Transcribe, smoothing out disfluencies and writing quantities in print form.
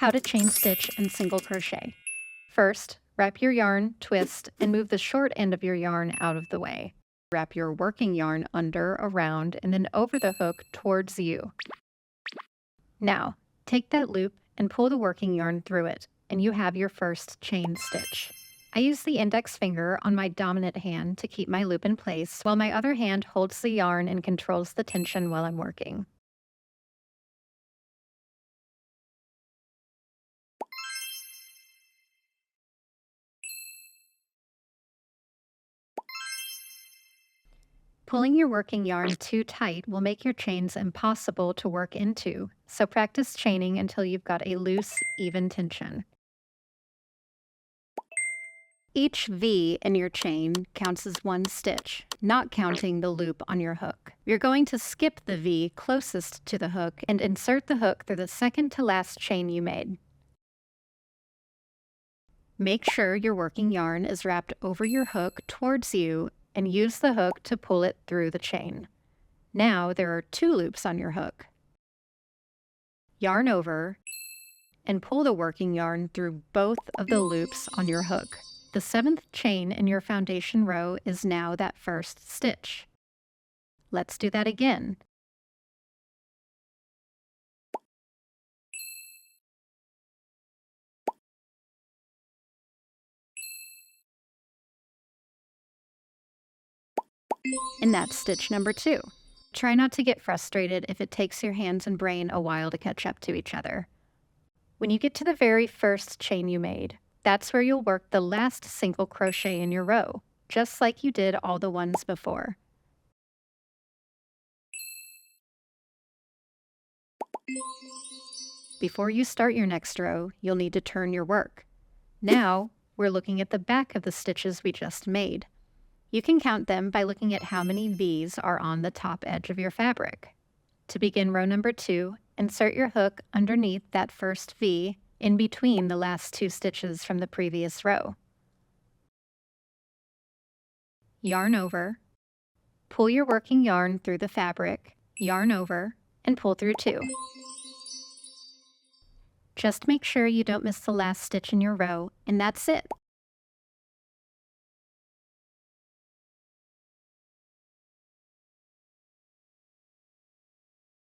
How to chain stitch and single crochet. First, wrap your yarn, twist, and move the short end of your yarn out of the way. Wrap your working yarn under, around, and then over the hook towards you. Now, take that loop and pull the working yarn through it, and you have your first chain stitch. I use the index finger on my dominant hand to keep my loop in place, while my other hand holds the yarn and controls the tension while I'm working. Pulling your working yarn too tight will make your chains impossible to work into, so practice chaining until you've got a loose, even tension. Each V in your chain counts as one stitch, not counting the loop on your hook. You're going to skip the V closest to the hook and insert the hook through the second to last chain you made. Make sure your working yarn is wrapped over your hook towards you and use the hook to pull it through the chain. Now there are 2 loops on your hook. Yarn over and pull the working yarn through both of the loops on your hook. The 7th chain in your foundation row is now that first stitch. Let's do that again. And that's stitch number 2. Try not to get frustrated if it takes your hands and brain a while to catch up to each other. When you get to the very first chain you made, that's where you'll work the last single crochet in your row, just like you did all the ones before. Before you start your next row, you'll need to turn your work. Now, we're looking at the back of the stitches we just made. You can count them by looking at how many V's are on the top edge of your fabric. To begin row number 2, insert your hook underneath that first V in between the last 2 stitches from the previous row. Yarn over, pull your working yarn through the fabric, yarn over, and pull through 2. Just make sure you don't miss the last stitch in your row, and that's it.